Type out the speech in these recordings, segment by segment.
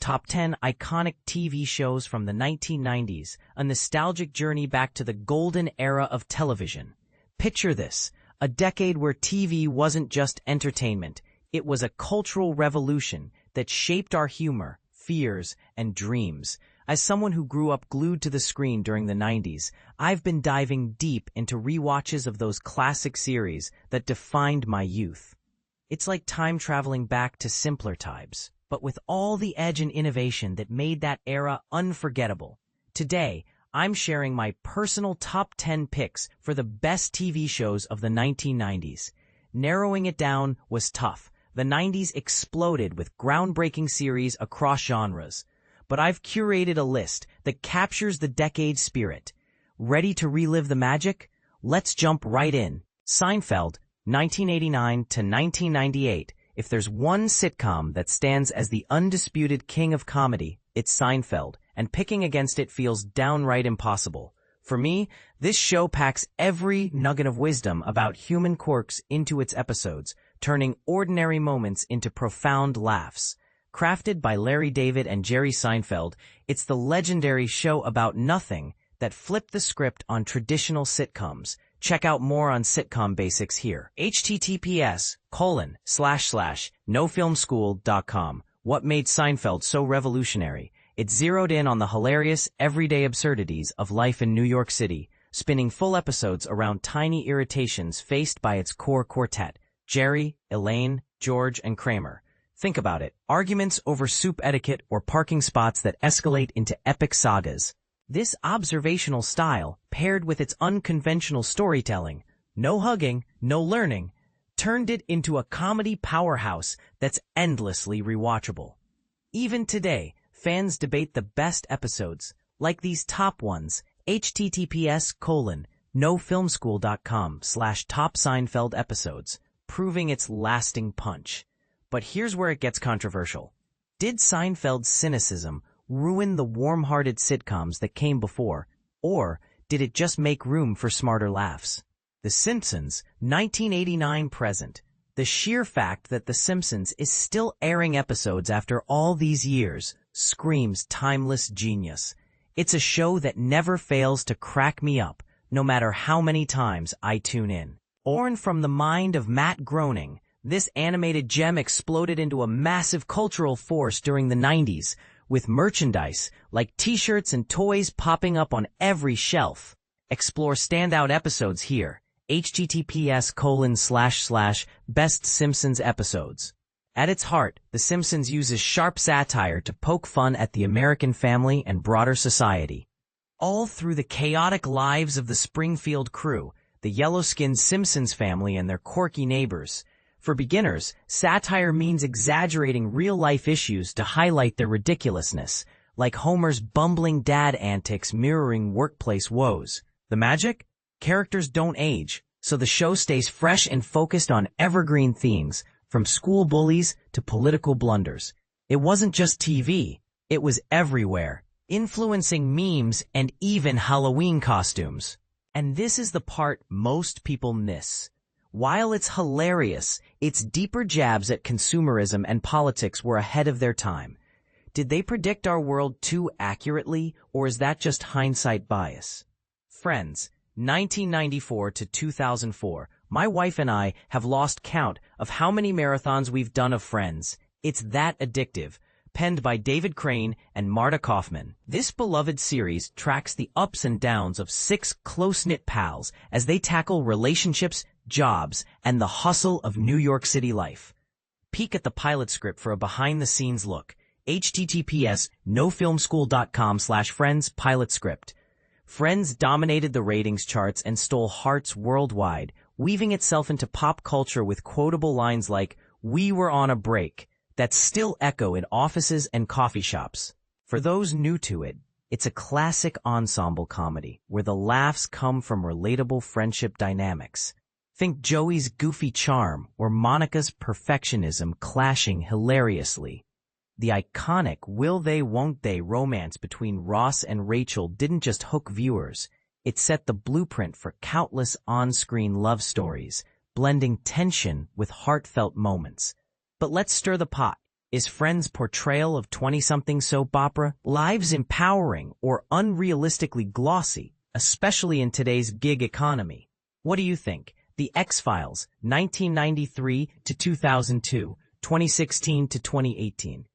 Top 10 Iconic TV Shows from the 1990s, a nostalgic journey back to the golden era of television. Picture this, a decade where TV wasn't just entertainment, it was a cultural revolution that shaped our humor, fears, and dreams. As someone who grew up glued to the screen during the 90s, I've been diving deep into rewatches of those classic series that defined my youth. It's like time traveling back to simpler times, but with all the edge and innovation that made that era unforgettable. Today, I'm sharing my personal top 10 picks for the best TV shows of the 1990s. Narrowing it down was tough. The 90s exploded with groundbreaking series across genres. But I've curated a list that captures the decade's spirit. Ready to relive the magic? Let's jump right in. Seinfeld, 1989 to 1998. If there's one sitcom that stands as the undisputed king of comedy, it's Seinfeld, and picking against it feels downright impossible. For me, this show packs every nugget of wisdom about human quirks into its episodes, turning ordinary moments into profound laughs. Crafted by Larry David and Jerry Seinfeld, it's the legendary show about nothing that flipped the script on traditional sitcoms. Check out more on sitcom basics here. https://nofilmschool.com. What made Seinfeld so revolutionary? It zeroed in on the hilarious, everyday absurdities of life in New York City, spinning full episodes around tiny irritations faced by its core quartet, Jerry, Elaine, George, and Kramer. Think about it. Arguments over soup etiquette or parking spots that escalate into epic sagas. This observational style, paired with its unconventional storytelling, no hugging, no learning, turned it into a comedy powerhouse that's endlessly rewatchable. Even today, fans debate the best episodes, like these top ones, https://nofilmschool.com/top Seinfeld episodes, proving its lasting punch. But here's where it gets controversial. Did Seinfeld's cynicism ruin the warm-hearted sitcoms that came before, or did it just make room for smarter laughs? The Simpsons, 1989 present. The sheer fact that The Simpsons is still airing episodes after all these years screams timeless genius. It's a show that never fails to crack me up, no matter how many times I tune in. Born from the mind of Matt Groening, this animated gem exploded into a massive cultural force during the 90s, with merchandise like t-shirts and toys popping up on every shelf. Explore standout episodes here. https://best Simpsons episodes. At its heart, The Simpsons uses sharp satire to poke fun at the American family and broader society. All through the chaotic lives of the Springfield crew, the yellow-skinned Simpsons family and their quirky neighbors. For beginners, satire means exaggerating real-life issues to highlight their ridiculousness, like Homer's bumbling dad antics mirroring workplace woes. The magic? Characters don't age, so the show stays fresh and focused on evergreen themes, from school bullies to political blunders. It wasn't just TV, it was everywhere, influencing memes and even Halloween costumes. And this is the part most people miss. While it's hilarious, its deeper jabs at consumerism and politics were ahead of their time. Did they predict our world too accurately, or is that just hindsight bias? Friends, 1994 to 2004, my wife and I have lost count of how many marathons we've done of Friends. It's that addictive. Penned by David Crane and Marta Kaufman, this beloved series tracks the ups and downs of 6 close-knit pals as they tackle relationships, jobs, and the hustle of New York City life. Peek at the pilot script for a behind-the-scenes look. https://nofilmschool.com/Friends pilot script. Friends dominated the ratings charts and stole hearts worldwide, weaving itself into pop culture with quotable lines like, "We were on a break," that still echo in offices and coffee shops. For those new to it, it's a classic ensemble comedy where the laughs come from relatable friendship dynamics. Think Joey's goofy charm or Monica's perfectionism clashing hilariously. The iconic will they won't they romance between Ross and Rachel didn't just hook viewers, it set the blueprint for countless on-screen love stories, blending tension with heartfelt moments. But let's stir the pot. Is Friends' portrayal of 20-something soap opera lives empowering or unrealistically glossy, especially in today's gig economy? What do you think? The X-Files, 1993 to 2002, 2016 to 2018.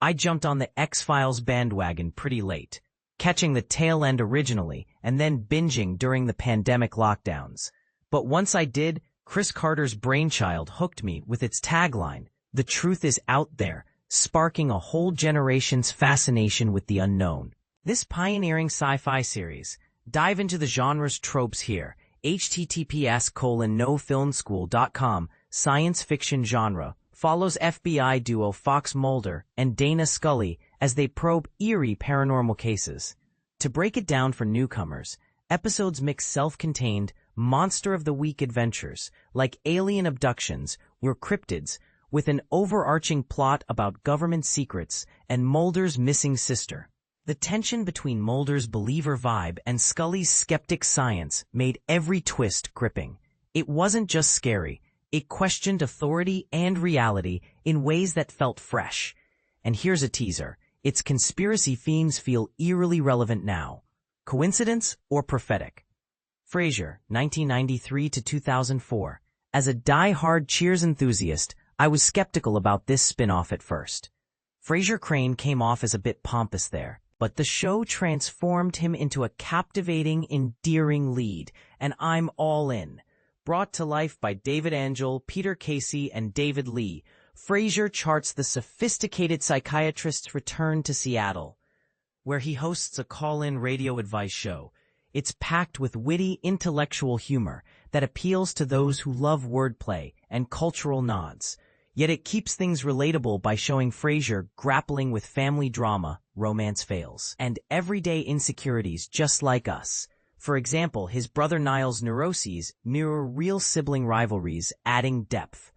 I jumped on the X-Files bandwagon pretty late, catching the tail end originally and then binging during the pandemic lockdowns. But once I did, Chris Carter's brainchild hooked me with its tagline, "The truth is out there," sparking a whole generation's fascination with the unknown. This pioneering sci-fi series, dive into the genre's tropes here, https://nofilmschool.com, science fiction genre, follows FBI duo Fox Mulder and Dana Scully as they probe eerie paranormal cases. To break it down for newcomers, episodes mix self-contained, monster-of-the-week adventures, like alien abductions or cryptids, with an overarching plot about government secrets and Mulder's missing sister. The tension between Mulder's believer vibe and Scully's skeptic science made every twist gripping. It wasn't just scary. It questioned authority and reality in ways that felt fresh. And here's a teaser. Its conspiracy themes feel eerily relevant now. Coincidence or prophetic? Frasier, 1993 to 2004. As a die-hard Cheers enthusiast, I was skeptical about this spin-off at first. Frasier Crane came off as a bit pompous there, but the show transformed him into a captivating, endearing lead, and I'm all in. Brought to life by David Angel, Peter Casey, and David Lee, Frasier charts the sophisticated psychiatrist's return to Seattle, where he hosts a call-in radio advice show. It's packed with witty, intellectual humor that appeals to those who love wordplay and cultural nods. Yet it keeps things relatable by showing Frasier grappling with family drama, romance fails, and everyday insecurities just like us. For example, his brother Niall's neuroses mirror real sibling rivalries, adding depth.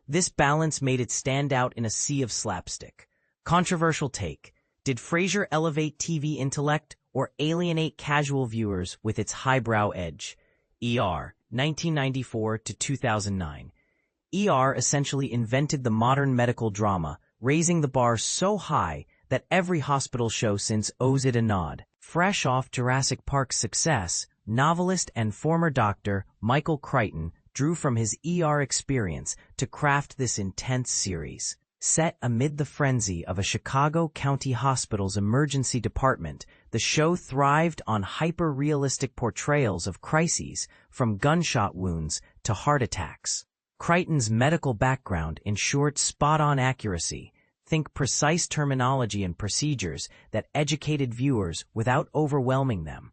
This balance made it stand out in a sea of slapstick. Controversial take. Did Frasier elevate TV intellect or alienate casual viewers with its highbrow edge? ER, 1994 to 2009. ER essentially invented the modern medical drama, raising the bar so high that every hospital show since owes it a nod. Fresh off Jurassic Park's success, novelist and former doctor Michael Crichton drew from his ER experience to craft this intense series. Set amid the frenzy of a Chicago County Hospital's emergency department, the show thrived on hyper-realistic portrayals of crises, from gunshot wounds to heart attacks. Crichton's medical background ensured spot-on accuracy. Think precise terminology and procedures that educated viewers without overwhelming them.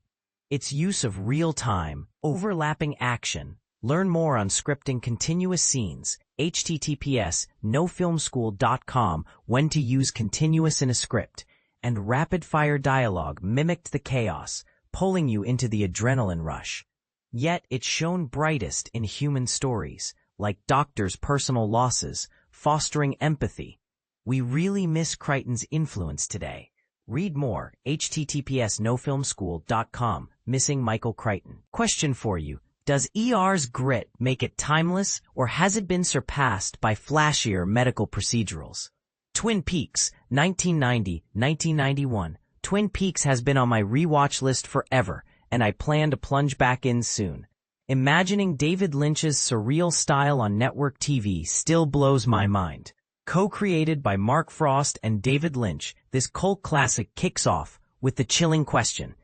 Its use of real-time, overlapping action. Learn more on scripting continuous scenes. https://nofilmschool.com. When to use continuous in a script. And rapid-fire dialogue mimicked the chaos, pulling you into the adrenaline rush. Yet it shone brightest in human stories, like doctors' personal losses, fostering empathy. We really miss Crichton's influence today. Read more, https://nofilmschool.com, Missing Michael Crichton. Question for you. Does ER's grit make it timeless, or has it been surpassed by flashier medical procedurals? Twin Peaks, 1990-1991. Twin Peaks has been on my rewatch list forever, and I plan to plunge back in soon. Imagining David Lynch's surreal style on network TV still blows my mind. Co-created by Mark Frost and David Lynch, this cult classic kicks off with the chilling question: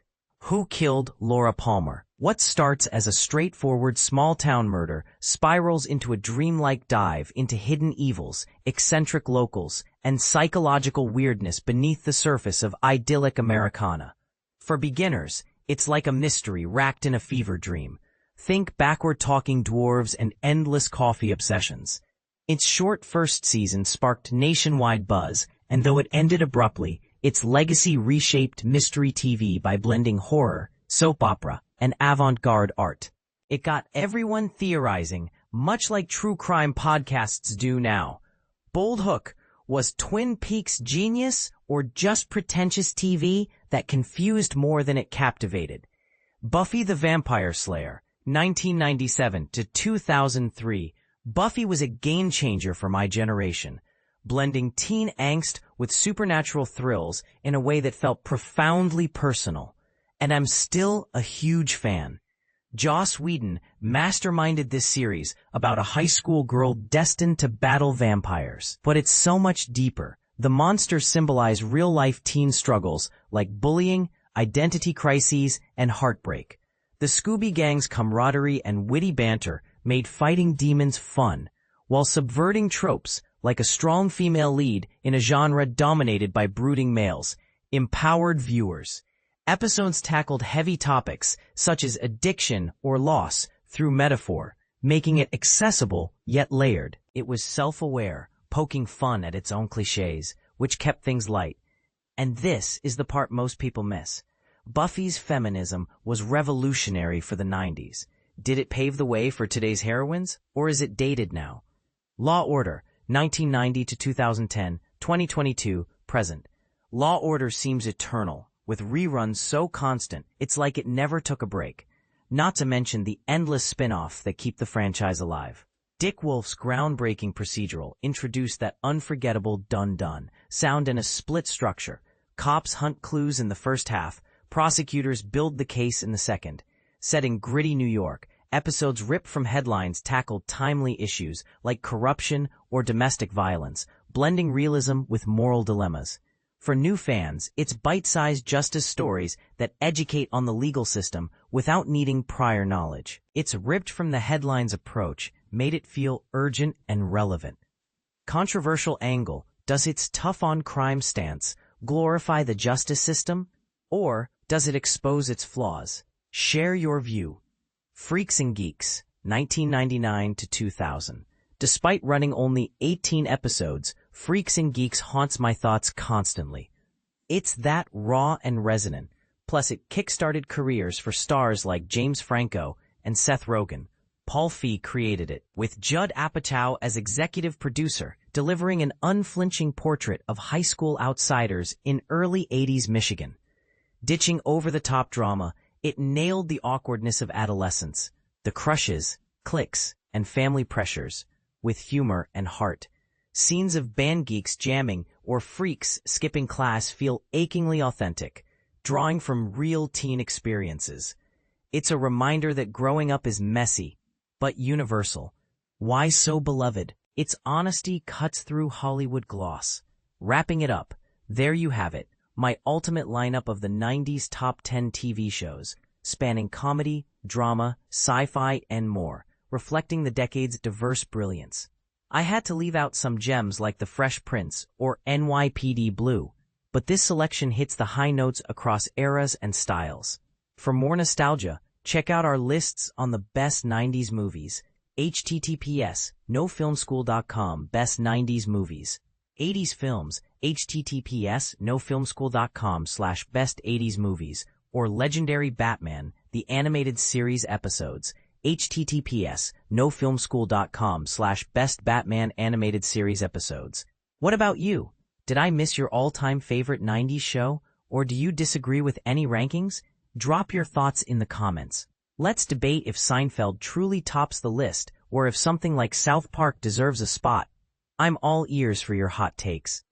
who killed Laura Palmer? What starts as a straightforward small-town murder spirals into a dreamlike dive into hidden evils, eccentric locals, and psychological weirdness beneath the surface of idyllic Americana. For beginners, it's like a mystery wrapped in a fever dream. Think backward-talking dwarves and endless coffee obsessions. Its short first season sparked nationwide buzz, and though it ended abruptly, its legacy reshaped mystery TV by blending horror, soap opera, and avant-garde art. It got everyone theorizing, much like true crime podcasts do now. Bold hook, was Twin Peaks genius or just pretentious TV that confused more than it captivated? Buffy the Vampire Slayer, 1997 to 2003. Buffy was a game-changer for my generation. blending teen angst with supernatural thrills in a way that felt profoundly personal. And I'm still a huge fan. Joss Whedon masterminded this series about a high school girl destined to battle vampires. But it's so much deeper. The monsters symbolize real-life teen struggles like bullying, identity crises, and heartbreak. The Scooby Gang's camaraderie and witty banter made fighting demons fun, while subverting tropes like a strong female lead in a genre dominated by brooding males empowered viewers. Episodes tackled heavy topics such as addiction or loss through metaphor, making it accessible yet layered. It was self-aware, poking fun at its own cliches, which kept things light. And this is the part most people miss. Buffy's feminism was revolutionary for the 90s. Did it pave the way for today's heroines, or is it dated now? Law Order, 1990 to 2010, 2022, present. Law Order seems eternal, with reruns so constant, it's like it never took a break. Not to mention the endless spin-offs that keep the franchise alive. Dick Wolf's groundbreaking procedural introduced that unforgettable dun-dun sound in a split structure. Cops hunt clues in the first half, prosecutors build the case in the second. Set in gritty New York, episodes ripped from headlines tackled timely issues like corruption or domestic violence, blending realism with moral dilemmas. For new fans, it's bite-sized justice stories that educate on the legal system without needing prior knowledge. Its ripped from the headlines approach made it feel urgent and relevant. Controversial angle, does its tough-on-crime stance glorify the justice system, or does it expose its flaws? Share your view. Freaks and Geeks, 1999 to 2000. Despite running only 18 episodes, Freaks and Geeks haunts my thoughts constantly. It's that raw and resonant, plus it kickstarted careers for stars like James Franco and Seth Rogen. Paul Feig created it, with Judd Apatow as executive producer, delivering an unflinching portrait of high school outsiders in early 80s Michigan. Ditching over-the-top drama, it nailed the awkwardness of adolescence, the crushes, cliques, and family pressures, with humor and heart. Scenes of band geeks jamming or freaks skipping class feel achingly authentic, drawing from real teen experiences. It's a reminder that growing up is messy, but universal. Why so beloved? Its honesty cuts through Hollywood gloss. Wrapping it up, there you have it, my ultimate lineup of the 90s top 10 TV shows, spanning comedy, drama, sci-fi, and more, reflecting the decade's diverse brilliance. I had to leave out some gems like The Fresh Prince or NYPD Blue, but this selection hits the high notes across eras and styles. For more nostalgia, check out our lists on the best 90s movies. https nofilmschool.com best 90s movies. 80s films, https nofilmschool.com/best 80s movies, or Legendary Batman, the animated series episodes, https nofilmschool.com/best Batman animated series episodes. What about you? Did I miss your all-time favorite 90s show, or do you disagree with any rankings? Drop your thoughts in the comments. Let's debate if Seinfeld truly tops the list, or if something like South Park deserves a spot. I'm all ears for your hot takes.